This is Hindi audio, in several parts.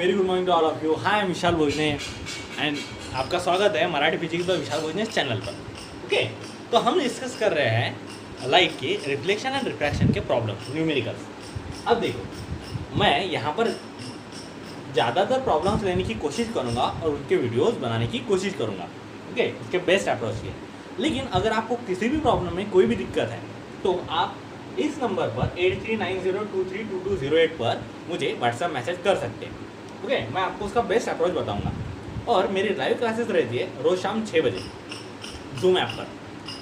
Very good morning to all of you. Hi, I Vishal Bhojane and आपका स्वागत है मराठी फिजिक्स पर विशाल भोजने चैनल पर। ओके, तो हम डिस्कस कर रहे हैं लाइट के रिफ्लेक्शन एंड रिफ्रैक्शन के प्रॉब्लम न्यूमेरिकल्स। अब देखो, मैं यहाँ पर ज़्यादातर प्रॉब्लम्स लेने की कोशिश करूँगा और उनके वीडियोस बनाने की कोशिश करूँगा। ओके, उसके बेस्ट अप्रोच है। लेकिन अगर आपको किसी भी प्रॉब्लम में कोई भी दिक्कत है तो आप इस नंबर पर 8390232208 पर मुझे व्हाट्सएप मैसेज कर सकते हैं। ओके, मैं आपको उसका बेस्ट अप्रोच बताऊंगा। और मेरी लाइव क्लासेस रहती है रोज़ शाम 6 बजे जूम ऐप पर,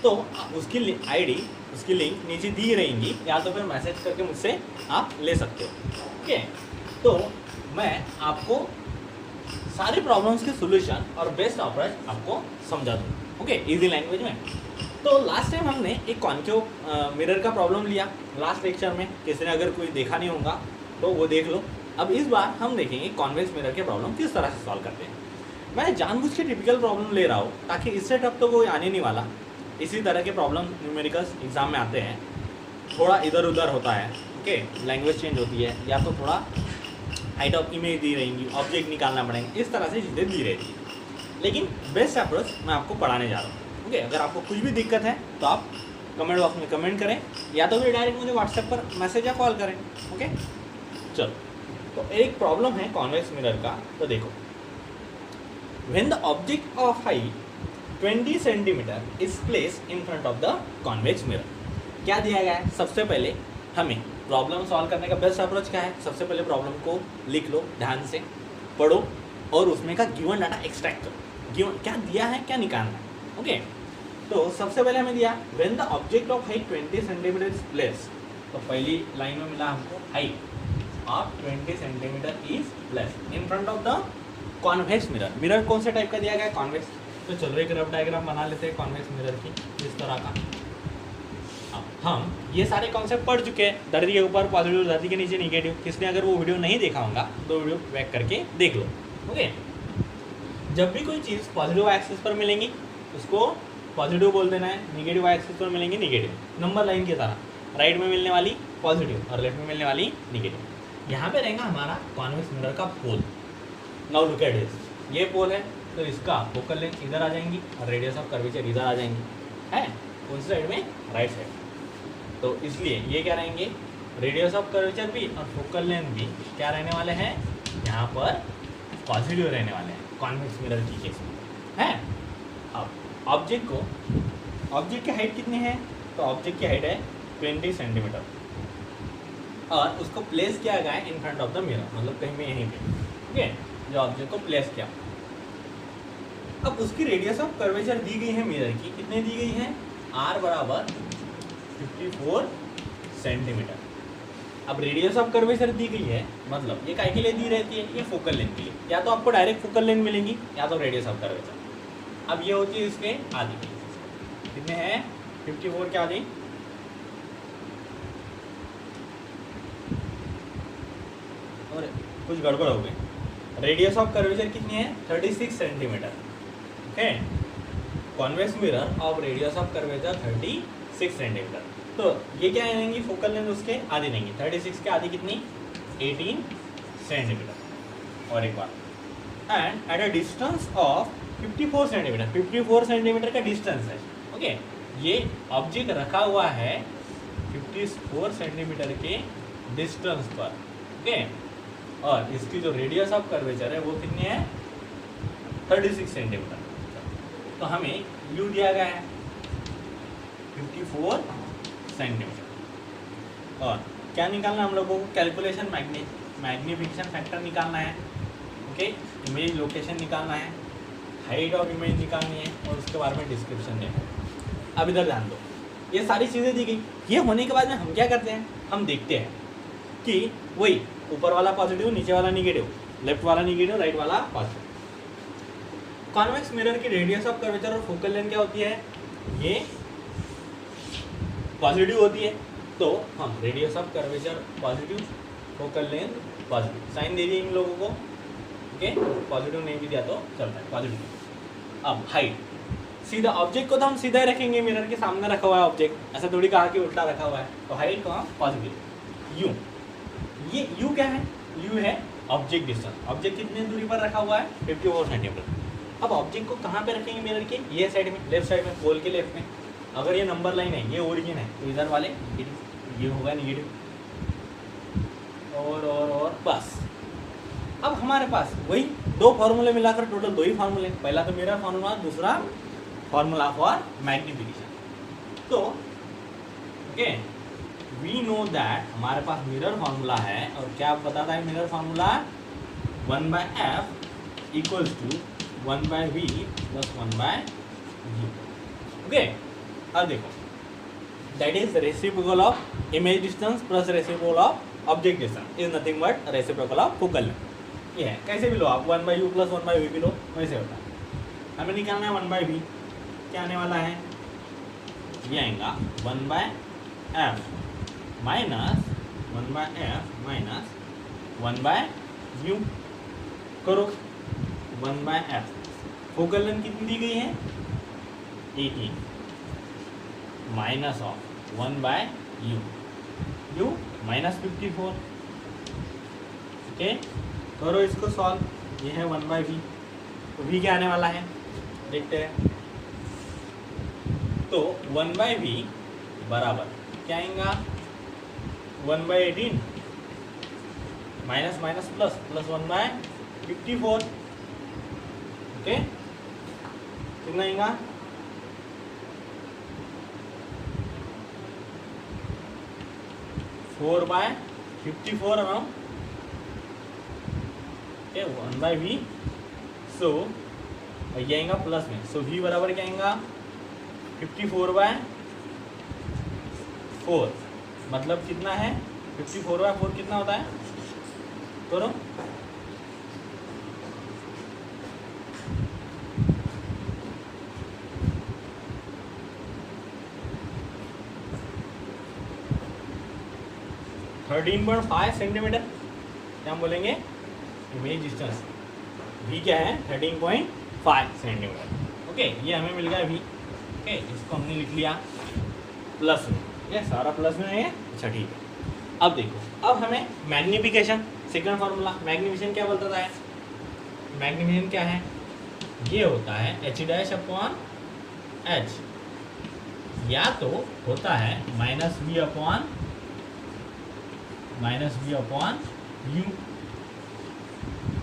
तो उसकी आईडी, उसकी लिंक नीचे दी रहेंगी, या तो फिर मैसेज करके मुझसे आप ले सकते हो। ओके, तो मैं आपको सारी प्रॉब्लम्स के सोल्यूशन और बेस्ट अप्रोच आपको समझा दूँ। ओके, इजी लैंग्वेज में। तो लास्ट टाइम हमने एक कॉन्केव मिरर का प्रॉब्लम लिया लास्ट लेक्चर में। किसी ने अगर कोई देखा नहीं होगा तो वो देख लो। अब इस बार हम देखेंगे कॉन्वेक्स मिरर के प्रॉब्लम किस तरह से सॉल्व करते हैं। मैं जानबूझ के टिपिकल प्रॉब्लम ले रहा हूँ ताकि इससे टफ तो कोई आने नहीं वाला। इसी तरह के प्रॉब्लम न्यूमेरिकल्स एग्जाम में आते हैं, थोड़ा इधर उधर होता है। ओके, लैंग्वेज चेंज होती है, या तो थोड़ा हाइट ऑफ इमेज दी रहेंगी, ऑब्जेक्ट निकालना पड़ेगा, इस तरह से चीज़ें दी रहती है। लेकिन बेस्ट अप्रोच मैं आपको पढ़ाने जा रहा हूँ। ओके, अगर आपको कुछ भी दिक्कत है तो आप कमेंट बॉक्स में कमेंट करें, या तो फिर डायरेक्ट मुझे व्हाट्सएप पर मैसेज या कॉल करें। ओके, चलो, तो एक प्रॉब्लम है कॉन्वेक्स मिरर का। तो देखो, when the object of height 20 centimetre is placed in front of the convex mirror, क्या दिया गया है। सबसे पहले हमें प्रॉब्लम सॉल्व करने का बेस्ट अप्रोच क्या है। सबसे पहले प्रॉब्लम को लिख लो, ध्यान से पढ़ो और उसमें का गिवन डाटा एक्सट्रैक्ट करो। गिवन क्या दिया है, क्या निकालना है। ओके, तो सबसे पहले हमें दिया when the object of height 20 centimetre is placed. तो पहली लाइन में मिला हमको height of 20 centimetre is placed in front of the convex mirror. Mirror कौन से टाइप का दिया गया है, कॉन्वेक्स। तो चलो एक रफ डायग्राम बना लेते हैं कॉन्वेक्स मिरर की, इस तरह का। हम ये सारे कॉन्सेप्ट पढ़ चुके हैं, धरती के ऊपर पॉजिटिव, धरती के नीचे निगेटिव। किसने अगर वो वीडियो नहीं देखा होगा तो वीडियो बैक करके देख लो। ओके, जब भी कोई चीज़ पॉजिटिव एक्सिस पर मिलेंगी उसको पॉजिटिव बोल देना है, निगेटिव एक्सिस पर मिलेंगे निगेटिव। नंबर लाइन की तरह राइट में मिलने वाली पॉजिटिव और लेफ्ट में मिलने वाली निगेटिव। यहाँ पे रहेगा हमारा कॉन्वेक्स मिरर का पोल। नाउ लुक एट दिस, ये पोल है तो इसका फोकल लेंथ इधर आ जाएंगी और रेडियस ऑफ कर्वेचर इधर आ जाएंगी, है उन साइड में, राइट साइड। तो इसलिए ये क्या रहेंगे, रेडियस ऑफ कर्वेचर भी और फोकल लेंथ भी क्या रहने वाले हैं, यहाँ पर पॉजिटिव रहने वाले हैं कॉन्वेक्स मिरर की केस में, है। अब ऑब्जेक्ट की हाइट कितनी है, तो ऑब्जेक्ट की हाइट है 20 सेंटीमीटर और उसको प्लेस किया गया है in front of the mirror, मतलब कहीं में यहीं पे। ओके, जो ऑब्जेक्ट को प्लेस किया, अब उसकी रेडियस ऑफ कर्वेचर दी गई है मिरर की, कितने दी गई है, r बराबर 54 सेंटीमीटर। अब रेडियस ऑफ कर्वेचर दी गई है, मतलब ये काय के लिए दी रहती है, ये फोकल लेंथ के लिए। या तो आपको डायरेक्ट फोकल लेंथ मिलेंगी या तो रेडियस ऑफ कर्वेचर। अब ये होती है इसके आधी, कितने हैं, 54 के आधी, और कुछ गड़बड़ हो गई। रेडियस ऑफ कर्वेचर कितनी है, 36 centimetre. Okay, convex mirror of radius of curvature 36 centimetre. तो ये क्या रहेंगी, फोकल लेंथ उसके आधी रहेंगी। 36 के आधी कितनी, 18 सेंटीमीटर। और एक बार, and at a distance of 54 centimetre, 54 centimetre का डिस्टेंस है। ओके, ये ऑब्जेक्ट रखा हुआ है 54 सेंटीमीटर के डिस्टेंस पर। ओके, और इसकी जो रेडियस ऑफ कर्वेचर है वो कितनी है, 36 सेंटीमीटर। तो हमें यू दिया गया है 54 सेंटीमीटर। और क्या निकालना है हम लोगों को, कैलकुलेशन मैग्नीफिकेशन फैक्टर निकालना है। ओके, इमेज लोकेशन निकालना है, हाइट ऑफ इमेज निकालनी है, और उसके बारे में डिस्क्रिप्शन देना है। अब इधर ध्यान दो, ये सारी चीज़ें दी गई। ये होने के बाद में हम क्या करते हैं, हम देखते हैं कि वही ऊपर वाला पॉजिटिव, नीचे वाला निगेटिव, लेफ्ट वाला निगेटिव, राइट वाला पॉजिटिव। कॉन्वेक्स मिरर की रेडियस ऑफ कर्वेचर और फोकल लेंथ क्या होती है, ये पॉजिटिव होती है। तो हम radius of curvature positive, focal length positive, sign दे दिए इन लोगों को। ओके, पॉजिटिव नहीं भी दिया तो चलता है, पॉजिटिव। अब हाइट, सीधा ऑब्जेक्ट को तो हम सीधा ही रखेंगे, मिरर के सामने रखा हुआ है ऑब्जेक्ट, ऐसा थोड़ी कहा कि उल्टा रखा हुआ है। तो हाइट को हम पॉजिटिव। यू, ये यू क्या है, यू है ऑब्जेक्ट डिस्टेंस, ऑब्जेक्ट कितनी दूरी पर रखा हुआ है 54 सेंटीमीटर। अब ऑब्जेक्ट को कहाँ पे रखेंगे मिरर के, ये साइड में, लेफ्ट साइड में, पोल के लेफ्ट में। अगर ये नंबर लाइन है, ये ओरिजिन है, तो इधर वाले ये होगा नेगेटिव, और बस। अब हमारे पास वही दो फार्मूले मिलाकर टोटल 2 ही फार्मूले, पहला तो मिरर फार्मूला, दूसरा फार्मूला फॉर मैग्निफिकेशन। तो ओके, वी नो दैट हमारे पास मिरर फार्मूला है, और क्या बताता है mirror formula, 1/f equals to 1/v plus 1/u। Okay, अब देखो, that is reciprocal of image distance plus reciprocal of object distance is nothing but reciprocal of focal length. ये है, कैसे भी लो आप, 1/u प्लस 1/v भी लो, वैसे होता है। हमें निकालना है 1/v, क्या आने वाला है, ये आएगा 1/f minus 1/f minus 1/u। करो 1/f, फोकल लेंथ कितनी दी गई है 18, minus of 1/u, u minus 54। Okay, करो इसको सॉल्व, ये है 1/v, तो v क्या आने वाला है देखते हैं। तो 1/v बराबर क्या आएगा 1/18 minus minus plus plus 1/54। Okay, कितना आएगा 4/54 अराउंड, ओके 1/v। सो ये आएगा प्लस में, सो v बराबर क्या आएगा 54/4, मतलब कितना है 54/4 कितना होता है, करो (13.5 सेंटीमीटर। क्या हम बोलेंगे, इमेज डिस्टेंस v क्या है 13.5 सेंटीमीटर। ओके, ये हमें मिल गया v। ओके, इसको हमने लिख लिया प्लस में, ये सारा प्लस में है। अच्छा ठीक है, अब देखो, अब हमें मैग्निफिकेशन, सेकंड फार्मूला मैग्निफिकेशन क्या बोलता है, मैग्निफिकेशन क्या है, ये होता है h'/h, या तो होता है -v/u।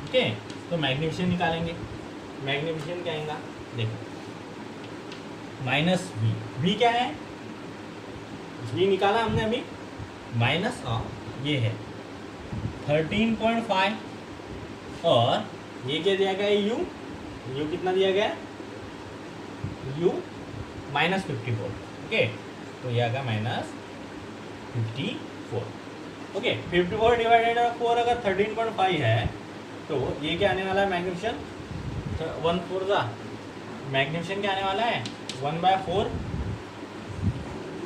ओके, तो मैग्निफिकेशन निकालेंगे, मैग्निफिकेशन क्या आएगा देखो, माइनस v क्या है, v निकाला हमने अभी, माइनस ऑफ ये है 13.5, और ये क्या दिया गया है u कितना दिया गया u -54। ओके, तो ये आएगा -54। ओके, 54 डिवाइडेड 4 अगर 13.5 है, तो ये क्या आने वाला है मैग्निफिकेशन 1/4 का, मैग्निफिकेशन क्या आने वाला है 1/4,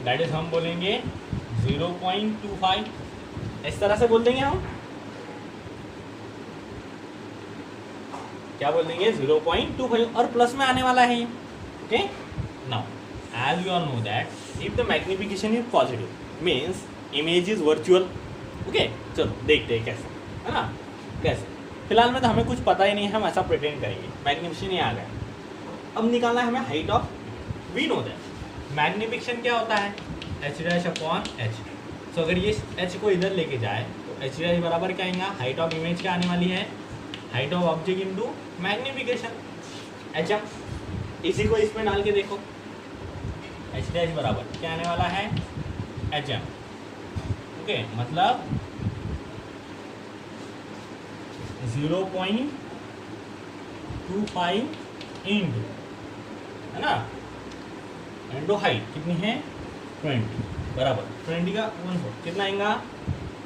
दैट इज हम बोलेंगे 0.25, इस तरह से बोल देंगे हम, क्या बोल देंगे 0.25, और प्लस में आने वाला है ये। Okay, now as you all know that if the magnification is positive means image is virtual. Okay, चलो देखते हैं कैसे, है ना, कैसे। फिलहाल में तो हमें कुछ पता ही नहीं है, हम ऐसा प्रिटेंड करेंगे। मैग्निफिकेशन ये आ गया, अब निकालना है हमें height of, we know that magnification क्या होता है h'/h। सो अगर ये h को इधर लेके जाए तो h' बराबर क्या आएगा, हाइट ऑफ इमेज क्या आने वाली है, height of object into magnification hm। इसी को इसमें डाल के देखो, h' बराबर क्या आने वाला है hm। ओके, मतलब 0.25 इंटू, है ना, इंटू हाइट कितनी है 20, बराबर 20 का 1/4 कितना आएगा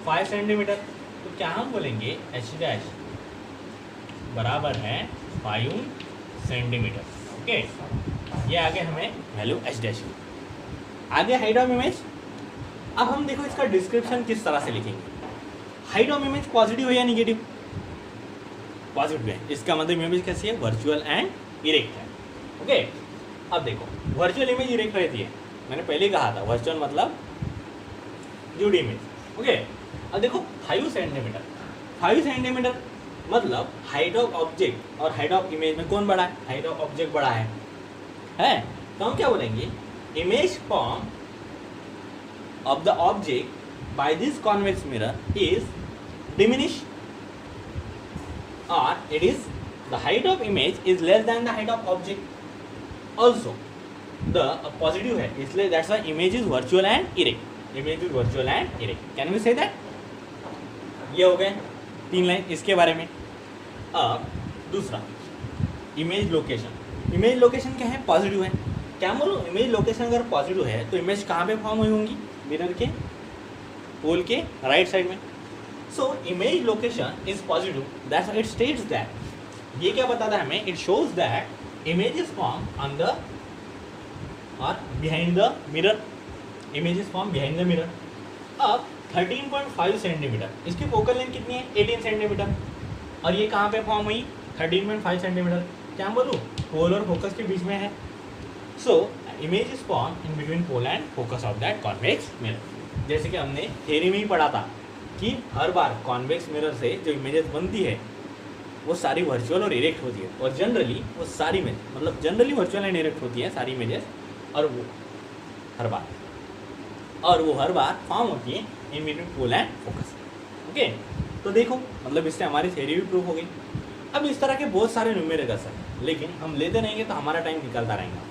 5 सेंटीमीटर। तो क्या हम बोलेंगे h' बराबर है 5 सेंटीमीटर। ओके, ये आगे हमें वैल्यू h'। आगे हाइट ऑफ इमेज, अब हम देखो इसका डिस्क्रिप्शन किस तरह से लिखेंगे। हाइट ऑफ इमेज पॉजिटिव है या निगेटिव, पॉजिटिव है, इसका मतलब इमेज कैसी है वर्चुअल एंड इरेक्ट है। ओके, अब देखो वर्चुअल इमेज इरेक्ट रहती है, मैंने पहले ही कहा था वर्चुअल मतलब 2D इमेज। ओके, अब देखो 5 सेंटीमीटर, 5 सेंटीमीटर, मतलब हाइट ऑफ ऑब्जेक्ट और हाइट ऑफ इमेज में कौन बड़ा है? हाइट ऑफ ऑब्जेक्ट बड़ा है? तो हम क्या बोलेंगे? Image form of the object by this convex mirror is diminish, or it is the height of image is less than the height of object. Also the positive है, इसलिए that's why image is virtual and erect. Image is virtual and erect. Can we say that? ये हो गए 3 लाइन इसके बारे में। अब दूसरा इमेज लोकेशन। इमेज लोकेशन क्या है? पॉजिटिव है। क्या बोलूँ? इमेज लोकेशन अगर पॉजिटिव है तो इमेज कहाँ पे फॉर्म हुई होंगी? मिरर के पोल के राइट साइड में। So image location is positive. That's why it states that. ये क्या बताता है हमें? It shows that image is formed on the or behind the mirror. Image is formed behind the mirror. अब 13.5 सेंटीमीटर, इसकी फोकल लेंथ कितनी है? 18 सेंटीमीटर। और ये कहाँ पे फॉर्म हुई? 13.5 सेंटीमीटर। क्या बोलूँ? पोल और फोकस के बीच में है। So image is formed in between pole and focus of that convex mirror. जैसे कि हमने थ्योरी में ही पढ़ा था कि हर बार कॉन्वेक्स मिरर से जो इमेजेस बनती है वो सारी वर्चुअल और इरेक्ट होती है, और जनरली वो सारी इमेज मतलब जनरली वर्चुअल एंड इरेक्ट होती है सारी इमेजेस, और वो हर बार फॉर्म होती है in between pole and focus. Okay, तो देखो मतलब इससे हमारी थ्योरी भी प्रूफ हो गई। अब इस तरह के बहुत सारे न्यूमेरिकल्स हैं, लेकिन हम लेते रहेंगे तो हमारा टाइम निकलता रहेगा।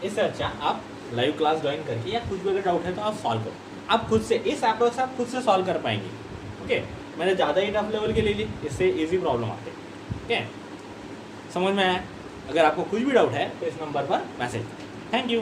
इससे अच्छा आप लाइव क्लास ज्वाइन करके या कुछ भी अगर डाउट है तो आप सॉल्व करो, आप खुद से इस अप्रोच आप खुद से सॉल्व कर पाएंगे। ओके, मैंने ज़्यादा ही टफ लेवल के ले ली, इससे इजी प्रॉब्लम आते हैं। ओके, समझ में आया? अगर आपको कुछ भी डाउट है तो इस नंबर पर मैसेज। Thank you.